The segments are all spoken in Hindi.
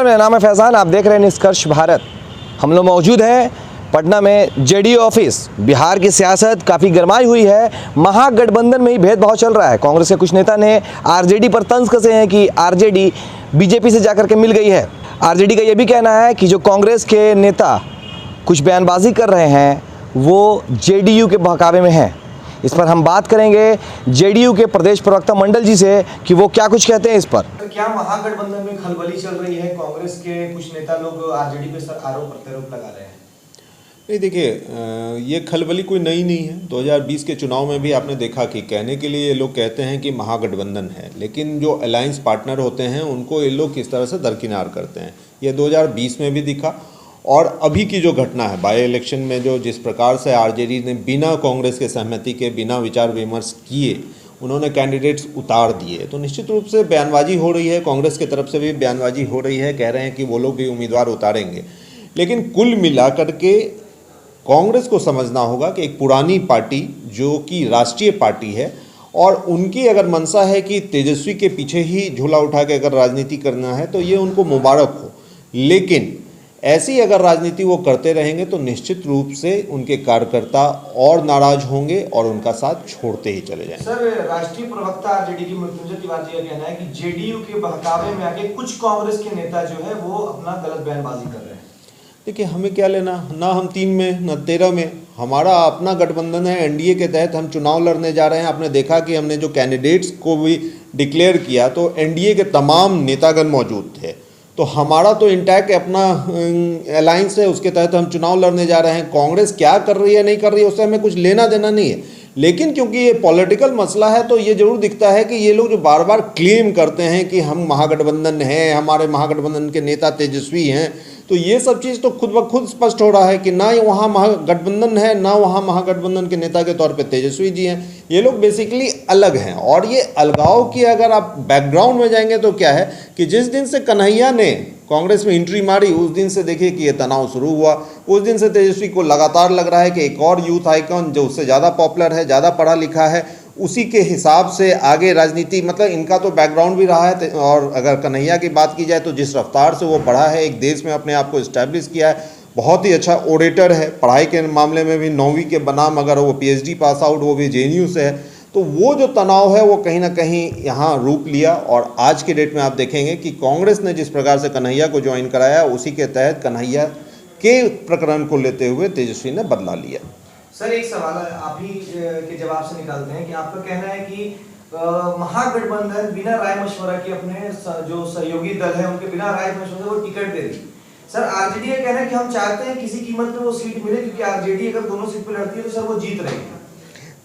मेरा नाम है फैज़ान, आप देख रहे हैं निष्कर्ष भारत। हम लोग मौजूद हैं पटना में जेडीयू ऑफिस। बिहार की सियासत काफ़ी गरमाई हुई है। महागठबंधन में ही भेदभाव चल रहा है। कांग्रेस के कुछ नेता ने आरजेडी पर तंज कसे हैं कि आरजेडी बीजेपी से जाकर के मिल गई है। आरजेडी का ये भी कहना है कि जो कांग्रेस के नेता कुछ बयानबाजी कर रहे हैं वो जेडीयू के बहकावे में है। इस पर हम बात करेंगे जेडीयू के प्रदेश प्रवक्ता मंडल जी से कि वो क्या कुछ कहते हैं इस पर। क्या महागठबंधन में खलबली चल रही है? कांग्रेस के कुछ नेता लोग आरजेडी पे आरोप प्रत्यारोप लगा रहे हैं। नहीं, देखिए, ये खलबली कोई नई नहीं है। 2020 के चुनाव में भी आपने देखा कि कहने के लिए ये लोग कहते हैं कि महागठबंधन है, लेकिन जो अलायंस पार्टनर होते हैं उनको ये लोग किस तरह से दरकिनार करते हैं, ये 2020 में भी दिखा। और अभी की जो घटना है बाई इलेक्शन में, जो जिस प्रकार से आरजेडी ने बिना कांग्रेस के सहमति के, बिना विचार विमर्श किए उन्होंने कैंडिडेट्स उतार दिए, तो निश्चित रूप से बयानबाजी हो रही है। कांग्रेस की तरफ से भी बयानबाजी हो रही है, कह रहे हैं कि वो लोग भी उम्मीदवार उतारेंगे। लेकिन कुल मिलाकर के कांग्रेस को समझना होगा कि एक पुरानी पार्टी जो कि राष्ट्रीय पार्टी है और उनकी अगर मंशा है कि तेजस्वी के पीछे ही झोला उठा के अगर राजनीति करना है तो ये उनको मुबारक हो। लेकिन ऐसी अगर राजनीति वो करते रहेंगे तो निश्चित रूप से उनके कार्यकर्ता और नाराज होंगे और उनका साथ छोड़ते ही चले जाएंगे। सर, राष्ट्रीय प्रवक्ता आरजेडी की मृत्युंजय तिवारी का कहना है कि जेडीयू के बहकावे में आके कुछ कांग्रेस के नेता जो है वो अपना गलत बयानबाजी कर रहे हैं। देखिए, हमें क्या लेना, ना हम 3 में ना 13 में, हमारा अपना गठबंधन है। एनडीए के तहत हम चुनाव लड़ने जा रहे हैं। आपने देखा कि हमने जो कैंडिडेट्स को भी डिक्लेयर किया तो एनडीए के तमाम नेतागण मौजूद थे। तो हमारा तो इंटैक्ट अपना अलायंस है, उसके तहत हम चुनाव लड़ने जा रहे हैं। कांग्रेस क्या कर रही है नहीं कर रही है उससे हमें कुछ लेना देना नहीं है। लेकिन क्योंकि ये पॉलिटिकल मसला है तो ये जरूर दिखता है कि ये लोग जो बार बार क्लेम करते हैं कि हम महागठबंधन हैं, हमारे महागठबंधन के नेता तेजस्वी हैं, तो ये सब चीज़ तो खुद ब खुद स्पष्ट हो रहा है कि ना वहाँ महागठबंधन है, ना वहाँ महागठबंधन के नेता के तौर पे तेजस्वी जी हैं। ये लोग बेसिकली अलग हैं। और ये अलगाव की अगर आप बैकग्राउंड में जाएंगे तो क्या है कि जिस दिन से कन्हैया ने कांग्रेस में एंट्री मारी उस दिन से देखिए कि ये तनाव शुरू हुआ। उस दिन से तेजस्वी को लगातार लग रहा है कि एक और यूथ आइकॉन जो उससे ज़्यादा पॉपुलर है, ज़्यादा पढ़ा लिखा है, उसी के हिसाब से आगे राजनीति, मतलब इनका तो बैकग्राउंड भी रहा है। और अगर कन्हैया की बात की जाए तो जिस रफ्तार से वो पढ़ा है, एक देश में अपने आप को इस्टेब्लिश किया है, बहुत ही अच्छा ओरेटर है। पढ़ाई के मामले में भी 9वीं के बनाम अगर वो पीएचडी पास आउट, वो भी जेएनयू से है, तो वो जो तनाव है वो कहीं ना कहीं यहाँ रूप लिया। और आज के डेट में आप देखेंगे कि कांग्रेस ने जिस प्रकार से कन्हैया को ज्वाइन कराया उसी के तहत कन्हैया के प्रकरण को लेते हुए तेजस्वी ने बदला लिया। सर, एक सवाल आप ही के जवाब से निकालते हैं कि आपका कहना है कि महागठबंधन बिना राय मशवरा के अपने जो सहयोगी दल है उनके बिना राय मशवरा वो टिकट दे दी। सर, आरजेडी का कहना है कि हम चाहते हैं किसी कीमत पे वो सीट मिले, क्योंकि आरजेडी अगर दोनों सीट पे लड़ती है तो सर वो जीत रही है।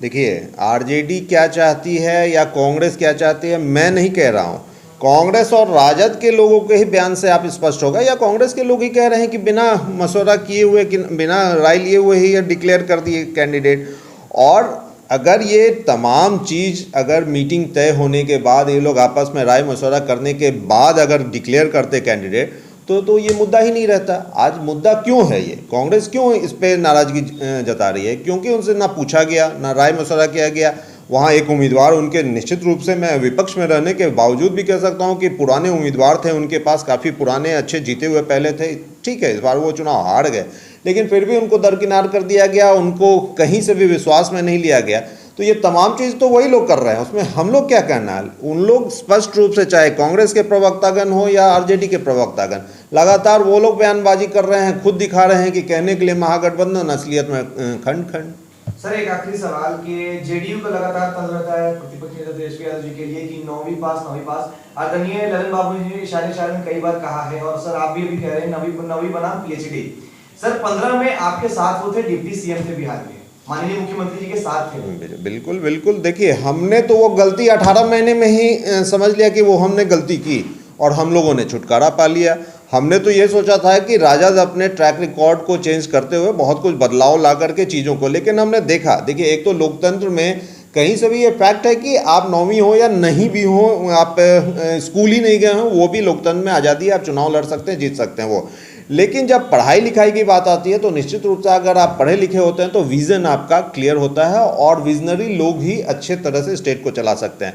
देखिए, आरजेडी क्या चाहती है या कांग्रेस क्या चाहती है मैं नहीं कह रहा हूँ। कांग्रेस और राजद के लोगों के ही बयान से आप स्पष्ट होगा, या कांग्रेस के लोग ही कह रहे हैं कि बिना मशवरा किए हुए, बिना राय लिए हुए ही ये डिक्लेयर कर दिए कैंडिडेट। और अगर ये तमाम चीज़ अगर मीटिंग तय होने के बाद ये लोग आपस में राय मशवरा करने के बाद अगर डिक्लेयर करते कैंडिडेट तो ये मुद्दा ही नहीं रहता। आज मुद्दा क्यों है, ये कांग्रेस क्यों इस पर नाराज़गी जता रही है? क्योंकि उनसे ना पूछा गया, ना राय मशवरा किया गया। वहाँ एक उम्मीदवार उनके, निश्चित रूप से मैं विपक्ष में रहने के बावजूद भी कह सकता हूँ कि पुराने उम्मीदवार थे उनके पास, काफ़ी पुराने अच्छे जीते हुए पहले थे। ठीक है, इस बार वो चुनाव हार गए, लेकिन फिर भी उनको दरकिनार कर दिया गया, उनको कहीं से भी विश्वास में नहीं लिया गया। तो ये तमाम चीज़ तो वही लोग कर रहे हैं, उसमें हम लोग क्या कहना है? उन लोग स्पष्ट रूप से, चाहे कांग्रेस के प्रवक्तागण हो या आरजेडी के प्रवक्तागण, लगातार वो लोग बयानबाजी कर रहे हैं, खुद दिखा रहे हैं कि कहने के लिए महागठबंधन, असलियत में खंड खंड। सर, एक आखिरी सवाल कि जेडीयू का लगातार तंज रहता है प्रतिपक्ष नेता तेजस्वी यादव जी के लिए कि 9वीं पास। आदरणीय ललन बाबू जी ने इशारे में कई बार कहा है, और सर आप भी अभी कह रहे हैं 9वीं बनाम पीएचडी। सर, 15 में आपके साथ वो थे, डिप्टी सीएम थे बिहार के, माननीय मुख्यमंत्री जी के साथ थे। बिल्कुल बिल्कुल। देखिए, हमने तो वो गलती 18 महीने में ही समझ लिया कि वो हमने गलती की और हम लोगों ने छुटकारा पा लिया। हमने तो ये सोचा था कि राजद अपने ट्रैक रिकॉर्ड को चेंज करते हुए बहुत कुछ बदलाव ला करके चीज़ों को, लेकिन हमने देखा, देखिए, एक तो लोकतंत्र में कहीं से भी ये फैक्ट है कि आप 9वीं हो या नहीं भी हो, आप स्कूल ही नहीं गए हो, वो भी लोकतंत्र में आज़ादी है, आप चुनाव लड़ सकते हैं, जीत सकते हैं वो। लेकिन जब पढ़ाई लिखाई की बात आती है तो निश्चित रूप से अगर आप पढ़े लिखे होते हैं तो विज़न आपका क्लियर होता है और विजनरी लोग ही अच्छे तरह से स्टेट को चला सकते हैं।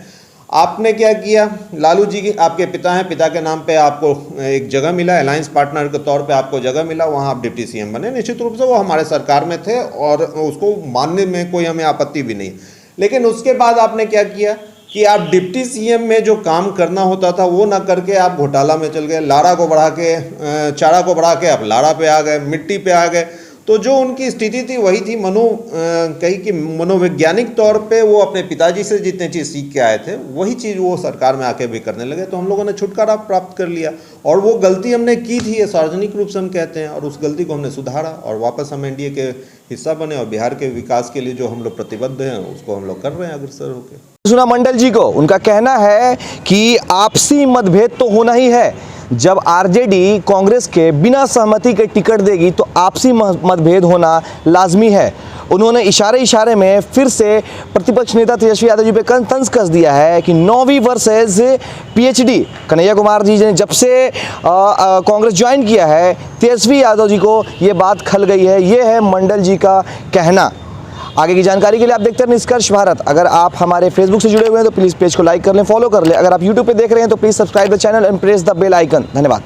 आपने क्या किया, लालू जी की आपके पिता हैं, पिता के नाम पे आपको एक जगह मिला, अलायंस पार्टनर के तौर पे आपको जगह मिला, वहाँ आप डिप्टी सीएम बने। निश्चित रूप से वो हमारे सरकार में थे और उसको मानने में कोई हमें आपत्ति भी नहीं। लेकिन उसके बाद आपने क्या किया कि आप डिप्टी सीएम में जो काम करना होता था वो ना करके आप घोटाला में चल गए, लाड़ा को बढ़ा के चारा को बढ़ा के आप लाड़ा पे आ गए, मिट्टी पे आ गए। तो जो उनकी स्थिति थी वही थी, कहीं कि मनोवैज्ञानिक तौर पे वो अपने पिताजी से जितने चीज़ सीख के आए थे वही चीज़ वो सरकार में आके भी करने लगे। तो हम लोगों ने छुटकारा प्राप्त कर लिया और वो गलती हमने की थी, ये सार्वजनिक रूप से हम कहते हैं, और उस गलती को हमने सुधारा और वापस हम एनडीए के हिस्सा बने और बिहार के विकास के लिए जो हम लोग प्रतिबद्ध हैं उसको हम लोग कर रहे हैं अग्रसर होकर। सुना मंडल जी को, उनका कहना है कि आपसी मतभेद तो होना ही है। जब आरजेडी कांग्रेस के बिना सहमति के टिकट देगी तो आपसी मतभेद होना लाजमी है। उन्होंने इशारे में फिर से प्रतिपक्ष नेता तेजस्वी यादव जी पे तंज कस दिया है कि 9वीं वर्सेस पीएचडी। कन्हैया कुमार जी ने जब से कांग्रेस ज्वाइन किया है तेजस्वी यादव जी को ये बात खल गई है। ये है मंडल जी का कहना। आगे की जानकारी के लिए आप देखते हैं निष्कर्ष भारत। अगर आप हमारे फेसबुक से जुड़े हुए हैं तो प्लीज़ पेज को लाइक कर लें, फॉलो कर लें। अगर आप यूट्यूब पे देख रहे हैं तो please subscribe the channel and press the bell icon. धन्यवाद।